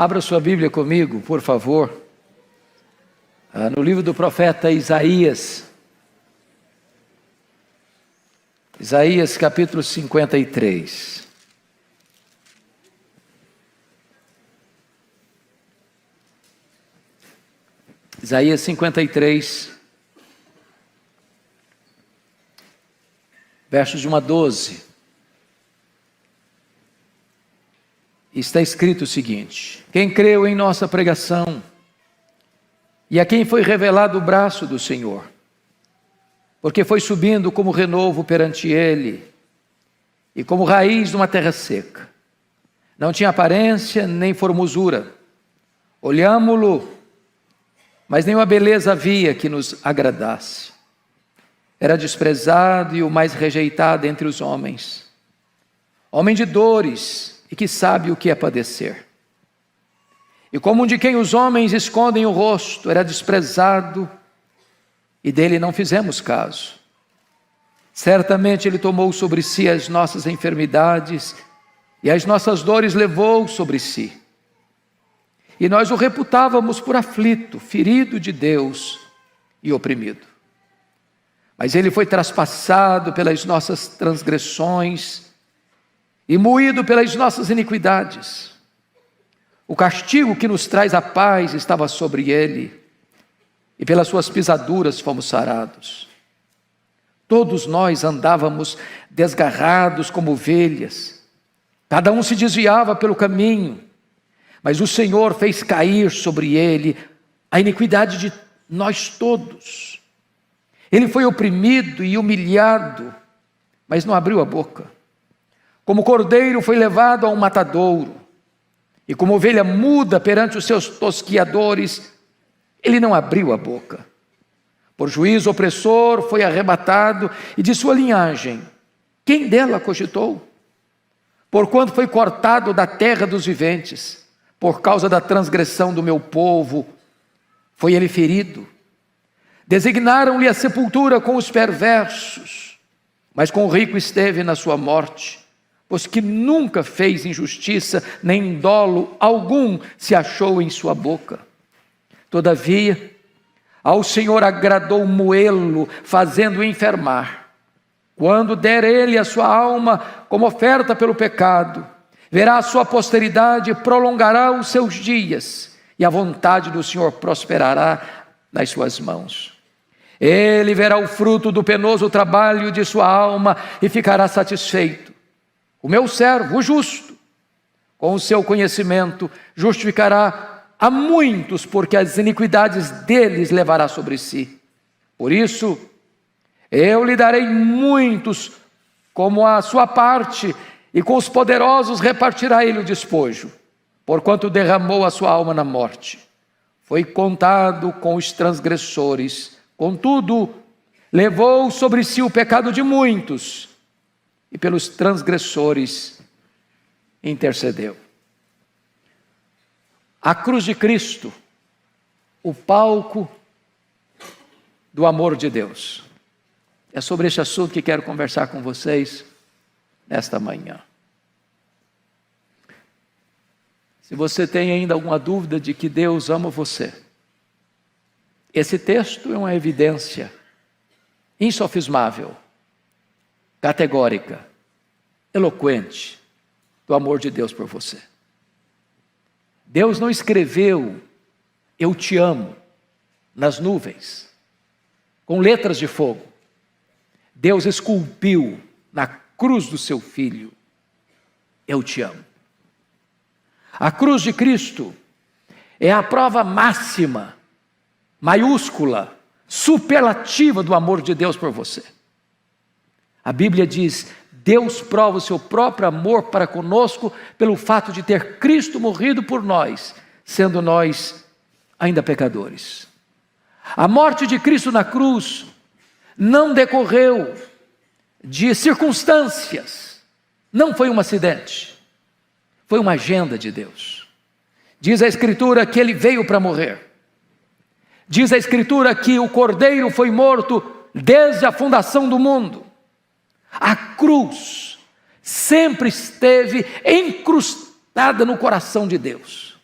Abra sua Bíblia comigo, por favor, no livro do profeta Isaías. Isaías capítulo 53. Isaías 53, versos de 1 a 12. Está escrito o seguinte: quem creu em nossa pregação e a quem foi revelado o braço do Senhor, porque foi subindo como renovo perante ele e como raiz de uma terra seca. Não tinha aparência nem formosura. Olhámo-lo, mas nenhuma beleza havia que nos agradasse. Era desprezado e o mais rejeitado entre os homens, homem de dores e que sabe o que é padecer. E como um de quem os homens escondem o rosto, era desprezado e dele não fizemos caso. Certamente ele tomou sobre si as nossas enfermidades e as nossas dores levou sobre si. E nós o reputávamos por aflito, ferido de Deus e oprimido. Mas ele foi traspassado pelas nossas transgressões e moído pelas nossas iniquidades. O castigo que nos traz a paz estava sobre ele, e pelas suas pisaduras fomos sarados. Todos nós andávamos desgarrados como ovelhas, cada um se desviava pelo caminho, mas o Senhor fez cair sobre ele a iniquidade de nós todos. Ele foi oprimido e humilhado, mas não abriu a boca. Como cordeiro foi levado a um matadouro, e como ovelha muda perante os seus tosquiadores, ele não abriu a boca. Por juízo opressor foi arrebatado, e de sua linhagem, quem dela cogitou? Porquanto foi cortado da terra dos viventes, por causa da transgressão do meu povo, foi ele ferido. Designaram-lhe a sepultura com os perversos, mas com o rico esteve na sua morte, pois que nunca fez injustiça, nem dolo algum se achou em sua boca. Todavia, ao Senhor agradou moê-lo, fazendo-o enfermar. Quando der ele a sua alma como oferta pelo pecado, verá a sua posteridade e prolongará os seus dias, e a vontade do Senhor prosperará nas suas mãos. Ele verá o fruto do penoso trabalho de sua alma e ficará satisfeito. O meu servo, o justo, com o seu conhecimento, justificará a muitos, porque as iniquidades deles levará sobre si. Por isso, eu lhe darei muitos como a sua parte, e com os poderosos repartirá ele o despojo, porquanto derramou a sua alma na morte. Foi contado com os transgressores, contudo, levou sobre si o pecado de muitos, e pelos transgressores intercedeu. A cruz de Cristo, o palco do amor de Deus. É sobre esse assunto que quero conversar com vocês nesta manhã. Se você tem ainda alguma dúvida de que Deus ama você, esse texto é uma evidência insofismável, categórica, eloquente do amor de Deus por você. Deus não escreveu "eu te amo" nas nuvens, com letras de fogo. Deus esculpiu na cruz do seu Filho, "eu te amo". A cruz de Cristo é a prova máxima, maiúscula, superlativa do amor de Deus por você. A Bíblia diz: Deus prova o seu próprio amor para conosco pelo fato de ter Cristo morrido por nós, sendo nós ainda pecadores. A morte de Cristo na cruz não decorreu de circunstâncias, não foi um acidente, foi uma agenda de Deus. Diz a Escritura que ele veio para morrer. Diz a Escritura que o Cordeiro foi morto desde a fundação do mundo. A cruz sempre esteve encrustada no coração de Deus.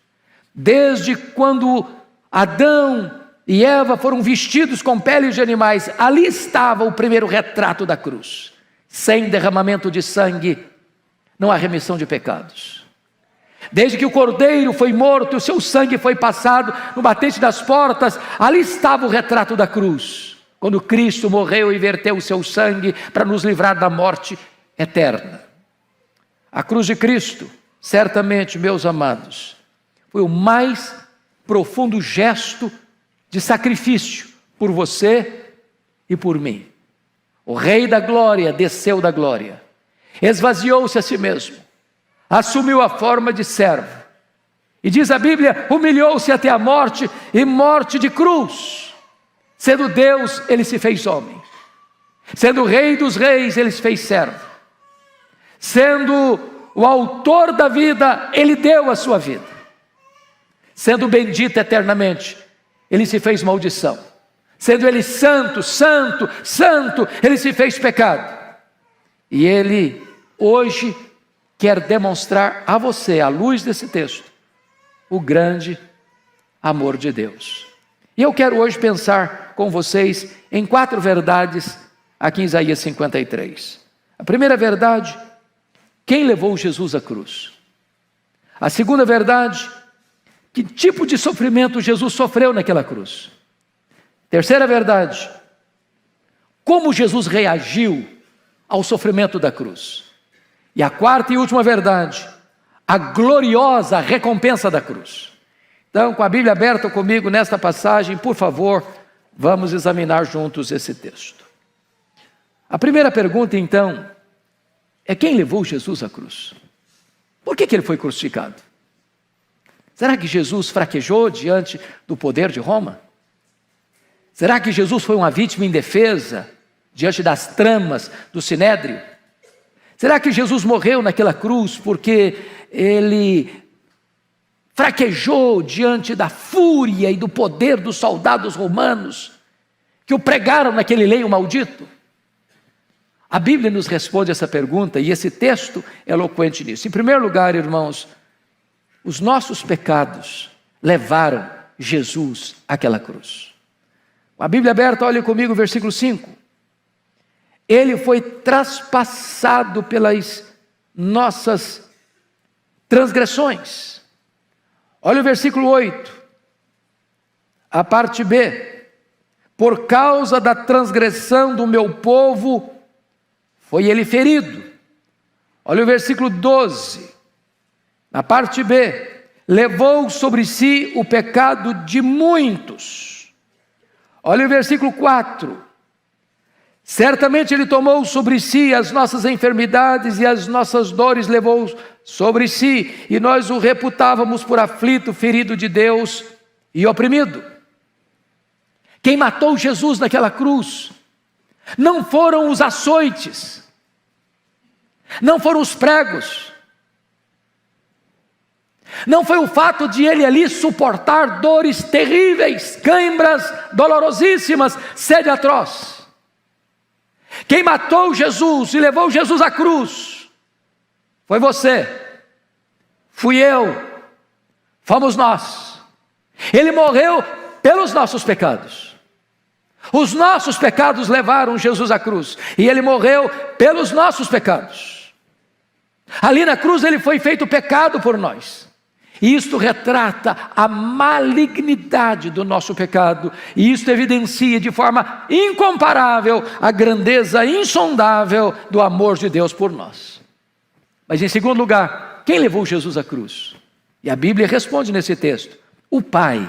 desde quando Adão e Eva foram vestidos com peles de animais, ali estava o primeiro retrato da cruz. Sem derramamento de sangue, não há remissão de pecados. Desde que o cordeiro foi morto, o seu sangue foi passado no batente das portas, ali estava o retrato da cruz. Quando Cristo morreu e verteu o seu sangue para nos livrar da morte eterna. A cruz de Cristo, certamente, meus amados, foi o mais profundo gesto de sacrifício por você e por mim. O Rei da Glória desceu da glória, esvaziou-se a si mesmo, assumiu a forma de servo, e diz a Bíblia, humilhou-se até a morte, e morte de cruz. Sendo Deus, ele se fez homem. Sendo o Rei dos reis, ele se fez servo. Sendo o autor da vida, ele deu a sua vida. Sendo bendito eternamente, ele se fez maldição. Sendo ele santo, santo, santo, ele se fez pecado. E ele hoje quer demonstrar a você, à luz desse texto, o grande amor de Deus. E eu quero hoje pensar com vocês em 4 verdades aqui em Isaías 53. A primeira verdade, quem levou Jesus à cruz? A segunda verdade, que tipo de sofrimento Jesus sofreu naquela cruz? Terceira verdade, como Jesus reagiu ao sofrimento da cruz? E a quarta e última verdade, a gloriosa recompensa da cruz. Então, com a Bíblia aberta comigo nesta passagem, por favor, vamos examinar juntos esse texto. A primeira pergunta, então, é quem levou Jesus à cruz? Por que ele foi crucificado? Será que Jesus fraquejou diante do poder de Roma? Será que Jesus foi uma vítima indefesa diante das tramas do Sinédrio? Será que Jesus morreu naquela cruz porque ele fraquejou diante da fúria e do poder dos soldados romanos que o pregaram naquele leio maldito? A Bíblia nos responde essa pergunta e esse texto é eloquente nisso. Em primeiro lugar, irmãos, os nossos pecados levaram Jesus àquela cruz. Com a Bíblia aberta, olhe comigo o versículo 5. Ele foi traspassado pelas nossas transgressões. Olha o versículo 8, a parte B. Por causa da transgressão do meu povo, foi ele ferido. Olha o versículo 12, na parte B. Levou sobre si o pecado de muitos. Olha o versículo 4. Certamente ele tomou sobre si as nossas enfermidades e as nossas dores levou sobre si, e nós o reputávamos por aflito, ferido de Deus e oprimido. Quem matou Jesus naquela cruz não foram os açoites, não foram os pregos, não foi o fato de ele ali suportar dores terríveis, cãibras dolorosíssimas, sede atroz. Quem matou Jesus e levou Jesus à cruz foi você, fui eu, fomos nós. Ele morreu pelos nossos pecados. Os nossos pecados levaram Jesus à cruz e ele morreu pelos nossos pecados. Ali na cruz ele foi feito pecado por nós. E isto retrata a malignidade do nosso pecado, e isto evidencia de forma incomparável a grandeza insondável do amor de Deus por nós. Mas em segundo lugar, quem levou Jesus à cruz? E a Bíblia responde nesse texto: o Pai,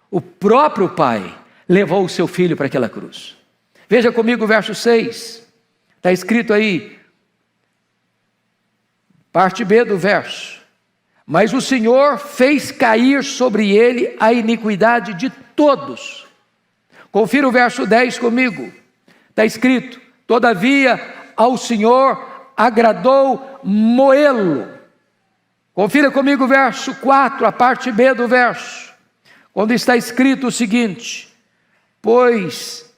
o próprio Pai, levou o seu Filho para aquela cruz. Veja comigo o verso 6, está escrito aí, parte B do verso. Mas o Senhor fez cair sobre ele a iniquidade de todos. Confira o verso 10 comigo. Está escrito: todavia ao Senhor agradou moê-lo. Confira comigo o verso 4, a parte B do verso. Quando está escrito o seguinte: pois,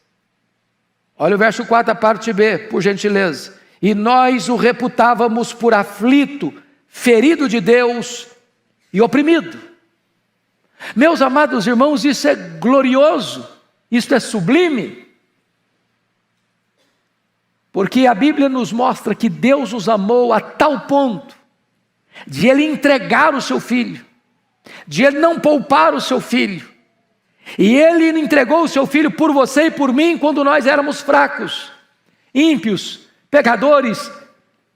olha o verso 4, a parte B, por gentileza. E nós o reputávamos por aflito, ferido de Deus e oprimido. Meus amados irmãos, isso é glorioso, isso é sublime, porque a Bíblia nos mostra que Deus nos amou a tal ponto de Ele entregar o seu Filho, de Ele não poupar o seu Filho, e Ele entregou o seu Filho por você e por mim quando nós éramos fracos, ímpios, pecadores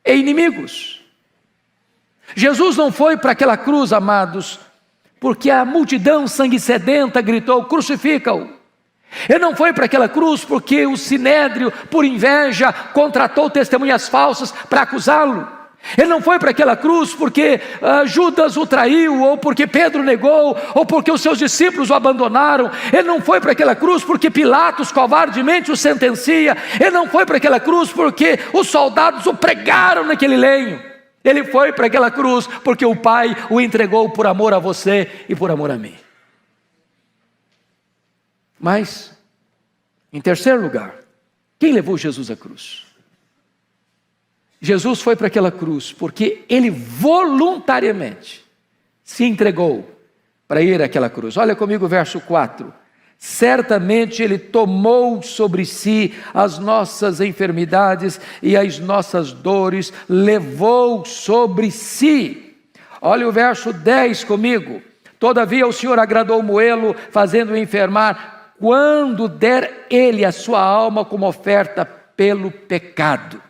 e inimigos. Jesus não foi para aquela cruz, amados, porque a multidão sangue sedenta gritou: crucifica-o. Ele não foi para aquela cruz porque o sinédrio, por inveja, contratou testemunhas falsas para acusá-lo. Ele não foi para aquela cruz porque Judas o traiu, ou porque Pedro negou, ou porque os seus discípulos o abandonaram. Ele não foi para aquela cruz porque Pilatos covardemente o sentencia. Ele não foi para aquela cruz porque os soldados o pregaram naquele lenho. Ele foi para aquela cruz porque o Pai o entregou por amor a você e por amor a mim. Mas, em terceiro lugar, quem levou Jesus à cruz? Jesus foi para aquela cruz porque Ele voluntariamente se entregou para ir àquela cruz. Olha comigo o verso 4. Certamente Ele tomou sobre si as nossas enfermidades e as nossas dores, levou sobre si. Olha o verso 10 comigo. Todavia o Senhor agradou moê-lo, fazendo-o enfermar, quando der Ele a sua alma como oferta pelo pecado.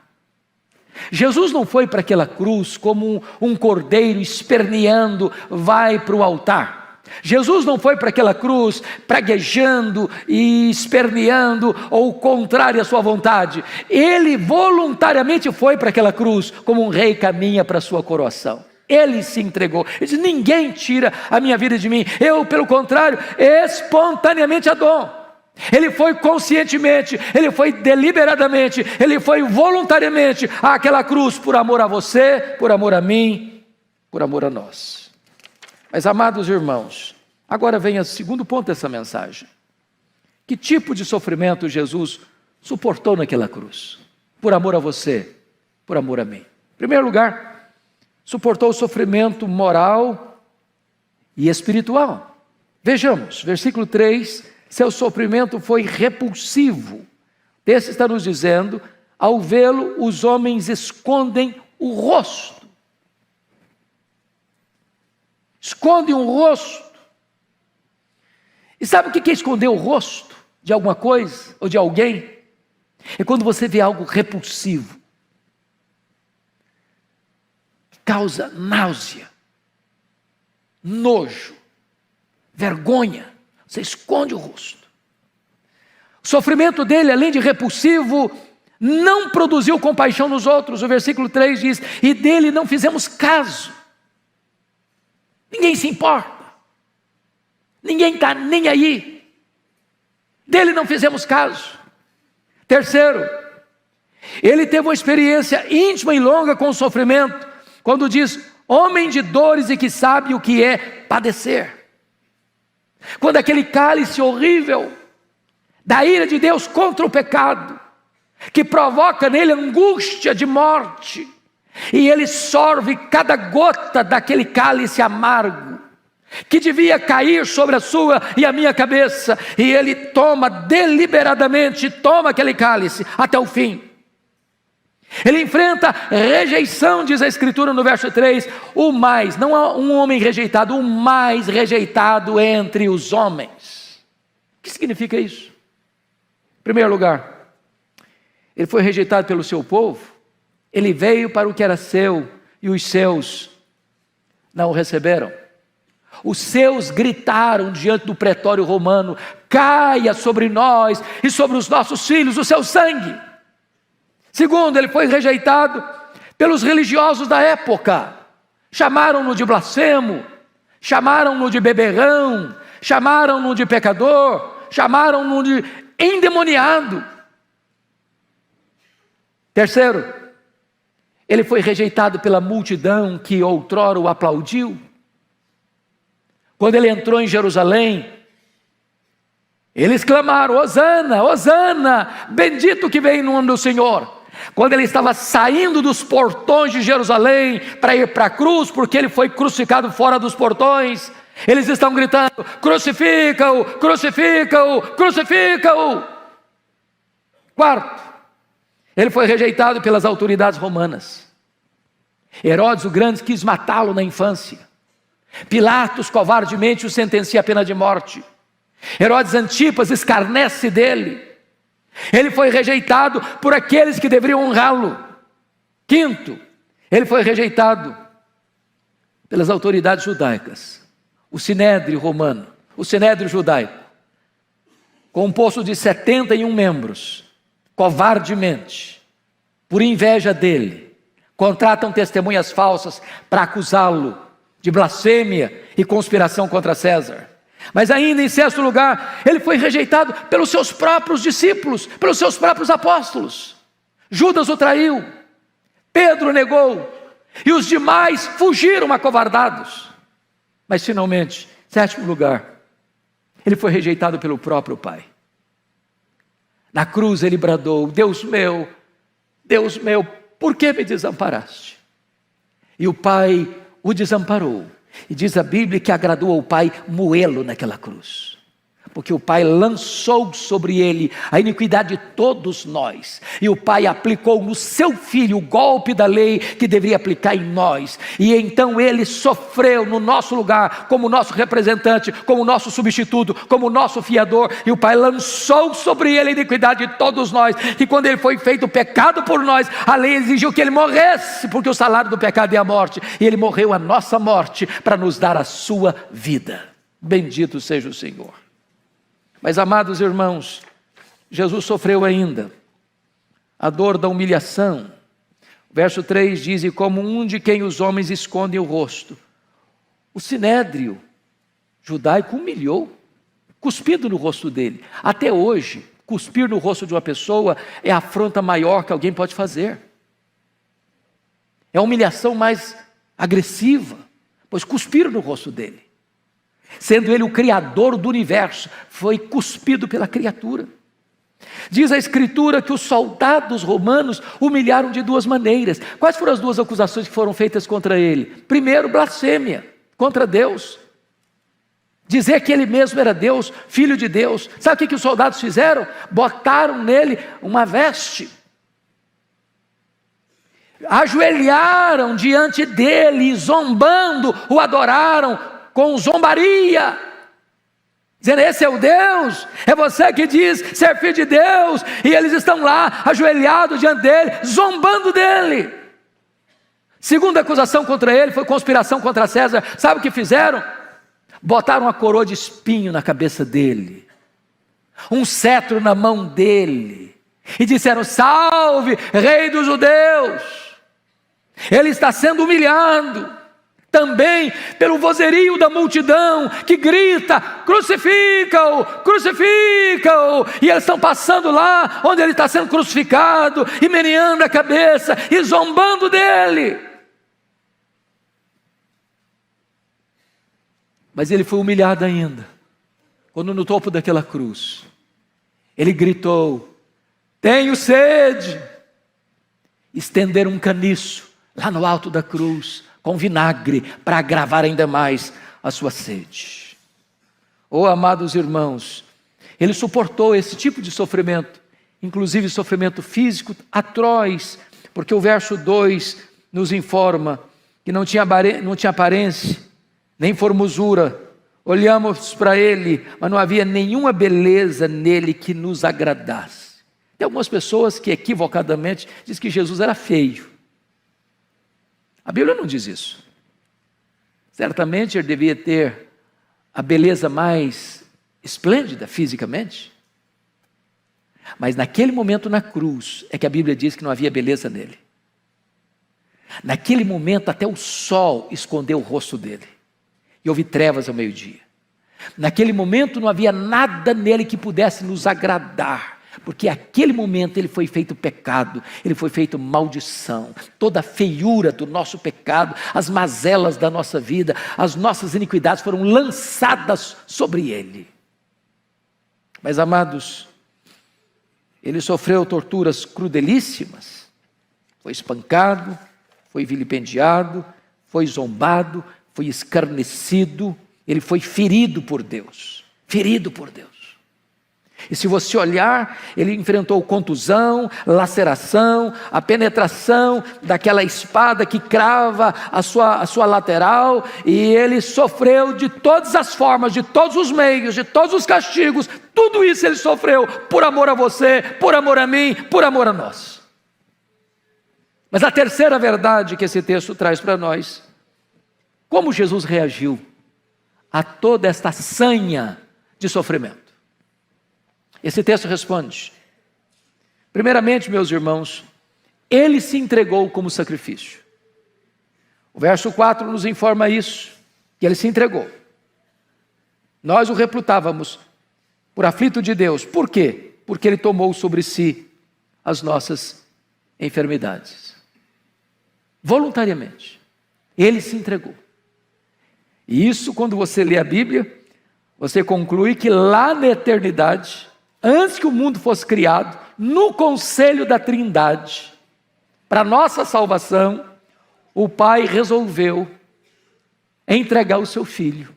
Jesus não foi para aquela cruz como um cordeiro esperneando, vai para o altar. Jesus não foi para aquela cruz praguejando e esperneando ou contrário à sua vontade. Ele voluntariamente foi para aquela cruz como um rei caminha para a sua coroação. Ele se entregou. Ele disse: ninguém tira a minha vida de mim. Eu, pelo contrário, espontaneamente a dou. Ele foi conscientemente, ele foi deliberadamente, ele foi voluntariamente àquela cruz por amor a você, por amor a mim, por amor a nós. Mas, amados irmãos, agora vem o segundo ponto dessa mensagem. Que tipo de sofrimento Jesus suportou naquela cruz? Por amor a você, por amor a mim. Em primeiro lugar, suportou o sofrimento moral e espiritual. Vejamos, versículo 3, seu sofrimento foi repulsivo. O texto está nos dizendo: ao vê-lo, os homens escondem o rosto. Escondem o rosto. E sabe o que é esconder o rosto de alguma coisa ou de alguém? É quando você vê algo repulsivo, que causa náusea, nojo, vergonha. Você esconde o rosto. O sofrimento dele, além de repulsivo, não produziu compaixão nos outros. O versículo 3 diz: e dele não fizemos caso. Ninguém se importa. Ninguém está nem aí. Dele não fizemos caso. Terceiro, ele teve uma experiência íntima e longa com o sofrimento, quando diz: homem de dores e que sabe o que é padecer. Quando aquele cálice horrível da ira de Deus contra o pecado, que provoca nele angústia de morte, e ele sorve cada gota daquele cálice amargo, que devia cair sobre a sua e a minha cabeça, e ele toma deliberadamente, toma aquele cálice até o fim. Ele enfrenta rejeição, diz a Escritura no verso 3, o mais, não é um homem rejeitado, o mais rejeitado entre os homens. O que significa isso? Em primeiro lugar, ele foi rejeitado pelo seu povo, ele veio para o que era seu, e os seus não o receberam. Os seus gritaram diante do pretório romano: caia sobre nós e sobre os nossos filhos o seu sangue. Segundo, ele foi rejeitado pelos religiosos da época. Chamaram-no de blasfemo, chamaram-no de beberrão, chamaram-no de pecador, chamaram-no de endemoniado. Terceiro, ele foi rejeitado pela multidão que outrora o aplaudiu. Quando ele entrou em Jerusalém, eles clamaram: Hosana, Hosana, bendito que vem no nome do Senhor. Quando ele estava saindo dos portões de Jerusalém para ir para a cruz, porque ele foi crucificado fora dos portões, Eles estão gritando: crucifica-o, crucifica-o, crucifica-o. Quarto, ele foi rejeitado pelas autoridades romanas. Herodes o Grande quis matá-lo na infância. Pilatos covardemente o sentencia à pena de morte. Herodes Antipas escarnece dele. Ele foi rejeitado por aqueles que deveriam honrá-lo. Quinto, ele foi rejeitado pelas autoridades judaicas. O Sinédrio romano, o Sinédrio judaico, composto de 71 membros, covardemente, por inveja dele, contratam testemunhas falsas para acusá-lo de blasfêmia e conspiração contra César. Mas ainda em sexto lugar, ele foi rejeitado pelos seus próprios discípulos, pelos seus próprios apóstolos. Judas o traiu, Pedro o negou, e os demais fugiram acovardados. Mas finalmente, sétimo lugar, ele foi rejeitado pelo próprio Pai. Na cruz ele bradou: Deus meu, por que me desamparaste? E o Pai o desamparou. E diz a Bíblia que agradou ao Pai moê-lo naquela cruz, porque o Pai lançou sobre ele a iniquidade de todos nós, e o Pai aplicou no seu Filho o golpe da lei que deveria aplicar em nós, e então ele sofreu no nosso lugar, como nosso representante, como nosso substituto, como nosso fiador, e o Pai lançou sobre ele a iniquidade de todos nós, e quando ele foi feito pecado por nós, a lei exigiu que ele morresse, porque o salário do pecado é a morte, e ele morreu a nossa morte, para nos dar a sua vida. Bendito seja o Senhor. Mas, amados irmãos, Jesus sofreu ainda a dor da humilhação. Verso 3 diz: e como um de quem os homens escondem o rosto, o Sinédrio judaico humilhou, cuspido no rosto dele. Até hoje, cuspir no rosto de uma pessoa é a afronta maior que alguém pode fazer. É a humilhação mais agressiva, pois cuspiram no rosto dele. Sendo ele o criador do universo, foi cuspido pela criatura. Diz a Escritura que os soldados romanos humilharam de duas maneiras. Quais foram as duas acusações que foram feitas contra ele? Primeiro, blasfêmia contra Deus. Dizer que ele mesmo era Deus, filho de Deus. Sabe o que os soldados fizeram? Botaram nele uma veste, ajoelharam diante dele, zombando, o adoraram com zombaria, dizendo: esse é o Deus, é você que diz ser filho de Deus, e eles estão lá, ajoelhados diante dele, zombando dele. Segunda acusação contra ele foi conspiração contra César. Sabe o que fizeram? Botaram uma coroa de espinho na cabeça dele, um cetro na mão dele, e disseram: salve, rei dos judeus. Ele está sendo humilhado, também pelo vozerio da multidão que grita: crucifica-o, crucifica-o. E eles estão passando lá onde ele está sendo crucificado, e meneando a cabeça e zombando dele. Mas ele foi humilhado ainda, quando no topo daquela cruz, ele gritou: tenho sede. Estenderam um caniço lá no alto da cruz, com vinagre, para agravar ainda mais a sua sede. Oh, amados irmãos, ele suportou esse tipo de sofrimento, inclusive sofrimento físico atroz, porque o verso 2 nos informa que não tinha aparência, nem formosura. Olhamos para ele, mas não havia nenhuma beleza nele que nos agradasse. Tem algumas pessoas que equivocadamente dizem que Jesus era feio. A Bíblia não diz isso. Certamente ele devia ter a beleza mais esplêndida fisicamente, mas naquele momento na cruz é que a Bíblia diz que não havia beleza nele. Naquele momento até o sol escondeu o rosto dele, e houve trevas ao meio-dia. Naquele momento não havia nada nele que pudesse nos agradar, porque naquele momento ele foi feito pecado, ele foi feito maldição. Toda a feiura do nosso pecado, as mazelas da nossa vida, as nossas iniquidades foram lançadas sobre ele. Mas, amados, ele sofreu torturas crudelíssimas. Foi espancado, foi vilipendiado, foi zombado, foi escarnecido, Ele foi ferido por Deus. Ferido por Deus. E se você olhar, ele enfrentou contusão, laceração, a penetração daquela espada que crava a sua lateral, e ele sofreu de todas as formas, de todos os meios, de todos os castigos. Tudo isso ele sofreu por amor a você, por amor a mim, por amor a nós. Mas a terceira verdade que esse texto traz para nós: como Jesus reagiu a toda esta sanha de sofrimento? Esse texto responde: primeiramente, meus irmãos, ele se entregou como sacrifício. O verso 4 nos informa isso, que ele se entregou. Nós o reputávamos por aflito de Deus. Por quê? Porque ele tomou sobre si as nossas enfermidades. Voluntariamente, ele se entregou. E isso, quando você lê a Bíblia, você conclui que lá na eternidade, antes que o mundo fosse criado, no conselho da Trindade, para nossa salvação, o Pai resolveu entregar o seu Filho.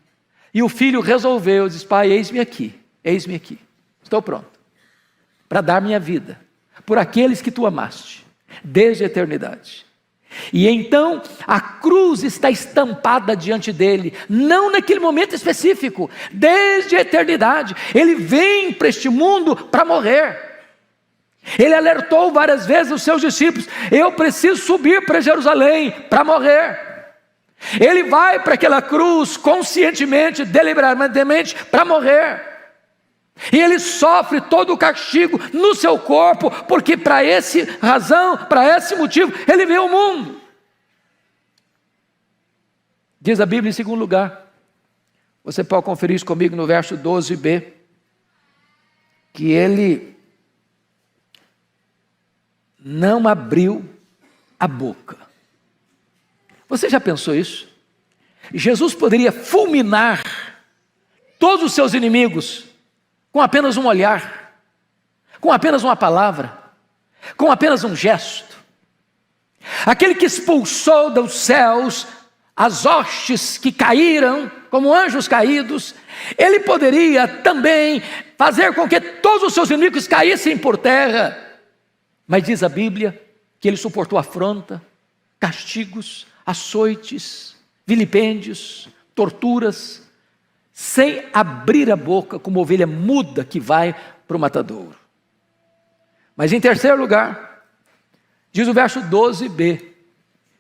E o Filho resolveu, diz: Pai, eis-me aqui, estou pronto para dar minha vida por aqueles que tu amaste, desde a eternidade. E então a cruz está estampada diante dele, não naquele momento específico, desde a eternidade. Ele vem para este mundo para morrer. Ele alertou várias vezes os seus discípulos: eu preciso subir para Jerusalém para morrer. Ele vai para aquela cruz conscientemente, deliberadamente, para morrer. E ele sofre todo o castigo no seu corpo, porque para esse motivo, ele veio ao mundo. Diz a Bíblia em segundo lugar, você pode conferir isso comigo no verso 12b, que ele não abriu a boca. Você já pensou isso? Jesus poderia fulminar todos os seus inimigos com apenas um olhar, com apenas uma palavra, com apenas um gesto. Aquele que expulsou dos céus as hostes que caíram como anjos caídos, ele poderia também fazer com que todos os seus inimigos caíssem por terra. Mas diz a Bíblia que ele suportou afronta, castigos, açoites, vilipêndios, torturas, sem abrir a boca, como ovelha muda que vai para o matadouro. Mas em terceiro lugar, diz o verso 12b,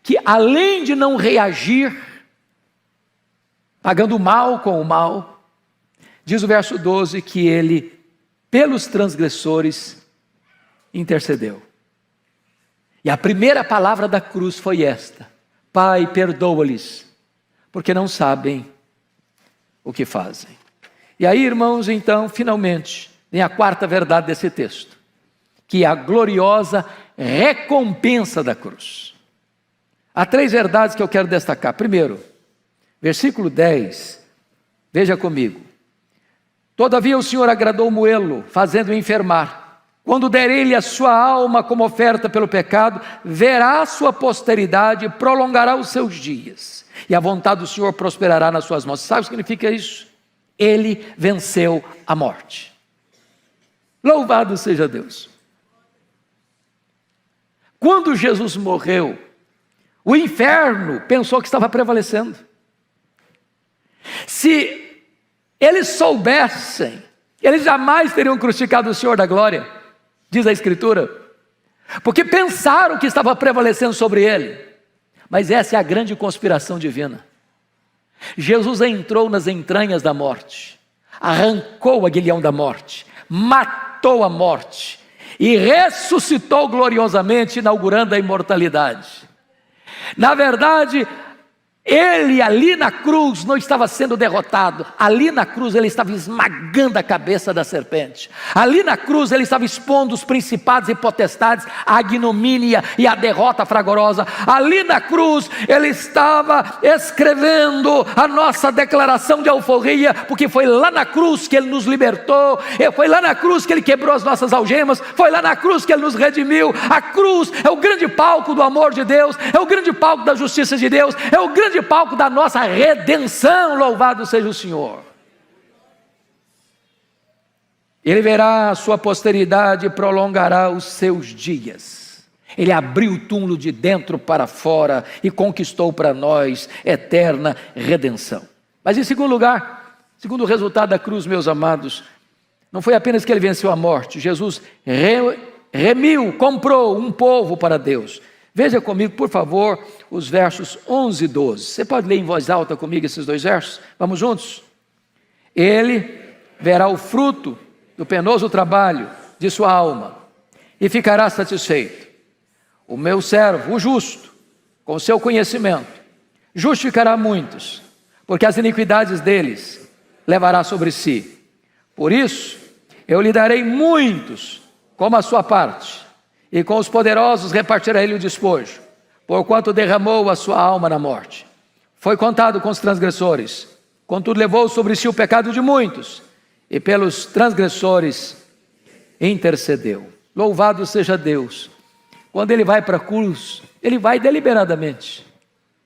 que além de não reagir, pagando o mal com o mal, diz o verso 12 que ele, pelos transgressores, intercedeu. E a primeira palavra da cruz foi esta: Pai, perdoa-lhes, porque não sabem o que fazem. E aí, irmãos, então, finalmente, vem a quarta verdade desse texto, que é a gloriosa recompensa da cruz. Há três verdades que eu quero destacar. Primeiro, versículo 10, veja comigo: todavia o Senhor agradou moê-lo, fazendo-o enfermar. Quando der ele a sua alma como oferta pelo pecado, verá a sua posteridade e prolongará os seus dias. E a vontade do Senhor prosperará nas suas mãos. Sabe o que significa isso? Ele venceu a morte. Louvado seja Deus. Quando Jesus morreu, o inferno pensou que estava prevalecendo. Se eles soubessem, eles jamais teriam crucificado o Senhor da glória, diz a Escritura, porque pensaram que estava prevalecendo sobre ele. Mas essa é a grande conspiração divina. Jesus entrou nas entranhas da morte, arrancou o aguilhão da morte, matou a morte e ressuscitou gloriosamente, inaugurando a imortalidade. Na verdade, ele ali na cruz não estava sendo derrotado. Ali na cruz ele estava esmagando a cabeça da serpente. Ali na cruz ele estava expondo os principados e potestades, a ignomínia e a derrota fragorosa. Ali na cruz ele estava escrevendo a nossa declaração de alforria, porque foi lá na cruz que ele nos libertou, foi lá na cruz que ele quebrou as nossas algemas, foi lá na cruz que ele nos redimiu. A cruz é o grande palco do amor de Deus, é o grande palco da justiça de Deus, é o grande grande palco da nossa redenção, louvado seja o Senhor. Ele verá a sua posteridade e prolongará os seus dias. Ele abriu o túmulo de dentro para fora e conquistou para nós eterna redenção. Mas em segundo lugar, segundo o resultado da cruz, meus amados, não foi apenas que ele venceu a morte, Jesus remiu, comprou um povo para Deus. Veja comigo, por favor, os versos 11 e 12. Você pode ler em voz alta comigo esses dois versos? Vamos juntos? Ele verá o fruto do penoso trabalho de sua alma e ficará satisfeito. O meu servo, o justo, com o seu conhecimento, justificará muitos, porque as iniquidades deles levará sobre si. Por isso, eu lhe darei muitos como a sua parte, e com os poderosos repartirá ele o despojo, porquanto derramou a sua alma na morte. Foi contado com os transgressores, contudo levou sobre si o pecado de muitos, e pelos transgressores intercedeu. Louvado seja Deus. Quando ele vai para a cruz, ele vai deliberadamente,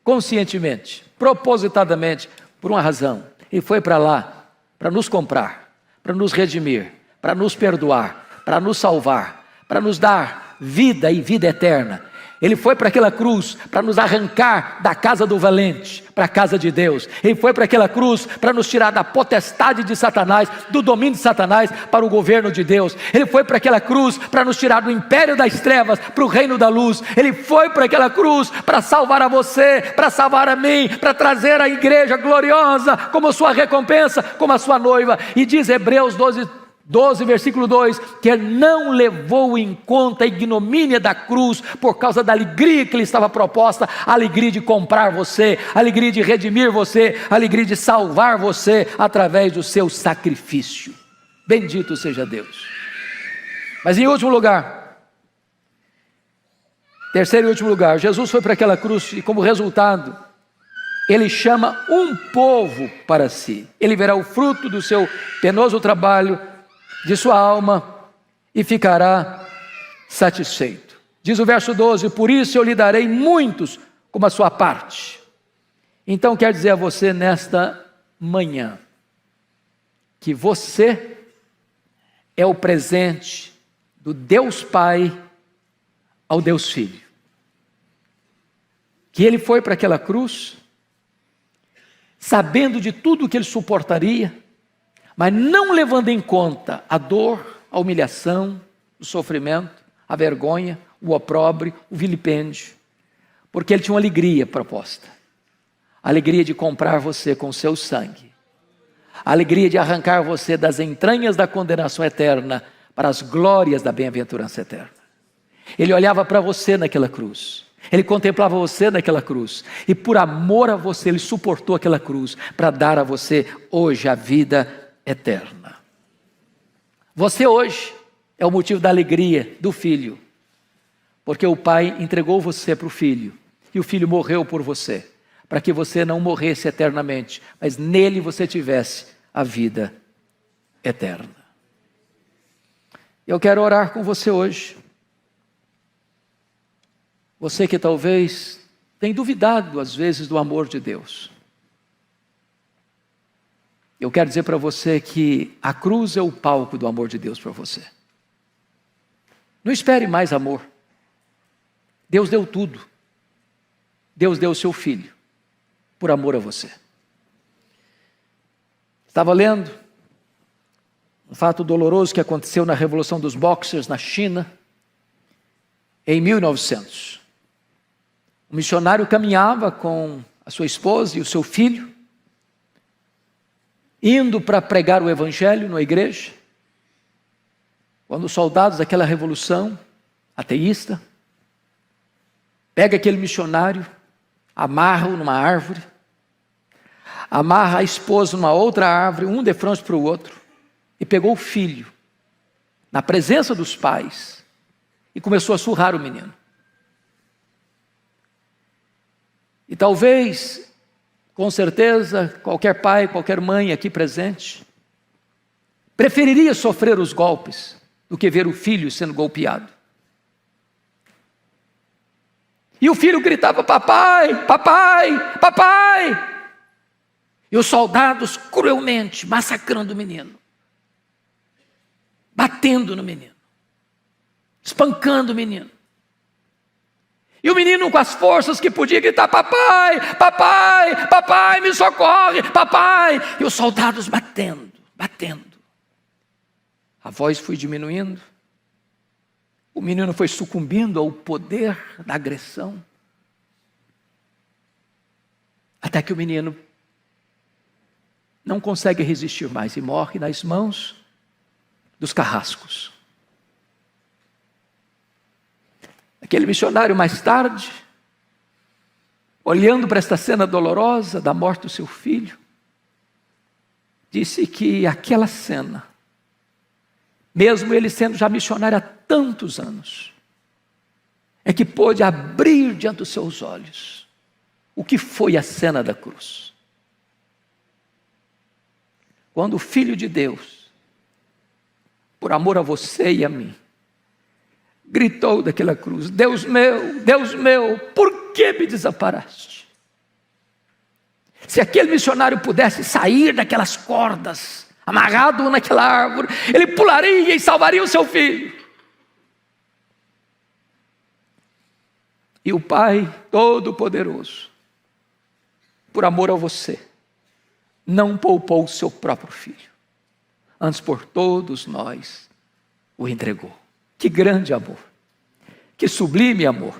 conscientemente, propositadamente, por uma razão. Ele foi para lá para nos comprar, para nos redimir, para nos perdoar, para nos salvar, para nos dar vida e vida eterna. Ele foi para aquela cruz para nos arrancar da casa do valente para a casa de Deus. Ele foi para aquela cruz para nos tirar da potestade de Satanás, do domínio de Satanás para o governo de Deus. Ele foi para aquela cruz para nos tirar do império das trevas para o reino da luz. Ele foi para aquela cruz para salvar a você, para salvar a mim, para trazer a igreja gloriosa como sua recompensa, como a sua noiva. E diz Hebreus 12, versículo 2, que ele não levou em conta a ignomínia da cruz por causa da alegria que lhe estava proposta, a alegria de comprar você, a alegria de redimir você, a alegria de salvar você através do seu sacrifício. Bendito seja Deus. Mas em último lugar, terceiro e último lugar, Jesus foi para aquela cruz e como resultado, ele chama um povo para si. Ele verá o fruto do seu penoso trabalho, de sua alma, e ficará satisfeito. Diz o verso 12, por isso eu lhe darei muitos como a sua parte. Então quer dizer a você nesta manhã, que você é o presente do Deus Pai ao Deus Filho. Que ele foi para aquela cruz, sabendo de tudo que ele suportaria, mas não levando em conta a dor, a humilhação, o sofrimento, a vergonha, o opróbrio, o vilipêndio, porque ele tinha uma alegria proposta, a alegria de comprar você com o seu sangue, a alegria de arrancar você das entranhas da condenação eterna para as glórias da bem-aventurança eterna. Ele olhava para você naquela cruz, ele contemplava você naquela cruz, e por amor a você, ele suportou aquela cruz, para dar a você hoje a vida eterna. Você hoje é o motivo da alegria do Filho, porque o Pai entregou você para o Filho, e o Filho morreu por você, para que você não morresse eternamente, mas nele você tivesse a vida eterna. Eu quero orar com você hoje. Você que talvez tem duvidado às vezes do amor de Deus. Eu quero dizer para você que a cruz é o palco do amor de Deus para você. Não espere mais amor. Deus deu tudo. Deus deu o seu Filho por amor a você. Estava lendo um fato doloroso que aconteceu na Revolução dos Boxers na China, em 1900. Um missionário caminhava com a sua esposa e o seu filho, indo para pregar o evangelho na igreja, quando os soldados daquela revolução ateísta pega aquele missionário, amarra-o numa árvore, amarra a esposa numa outra árvore, um de frente para o outro, e pegou o filho na presença dos pais e começou a surrar o menino. E talvez, com certeza, qualquer pai, qualquer mãe aqui presente preferiria sofrer os golpes do que ver o filho sendo golpeado. E o filho gritava: papai, papai, papai. E os soldados cruelmente massacrando o menino, batendo no menino, espancando o menino. E o menino, com as forças que podia, gritar: papai, papai, papai, me socorre, papai. E os soldados batendo. A voz foi diminuindo. O menino foi sucumbindo ao poder da agressão. Até que o menino não consegue resistir mais e morre nas mãos dos carrascos. Aquele missionário, mais tarde, olhando para esta cena dolorosa da morte do seu filho, disse que aquela cena, mesmo ele sendo já missionário há tantos anos, é que pôde abrir diante dos seus olhos o que foi a cena da cruz. Quando o Filho de Deus, por amor a você e a mim, gritou daquela cruz: Deus meu, por que me desamparaste? Se aquele missionário pudesse sair daquelas cordas, amarrado naquela árvore, ele pularia e salvaria o seu filho. E o Pai Todo-Poderoso, por amor a você, não poupou o seu próprio filho, antes por todos nós o entregou. Que grande amor, que sublime amor,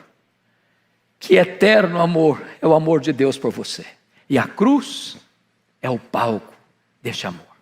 que eterno amor é o amor de Deus por você. E a cruz é o palco deste amor.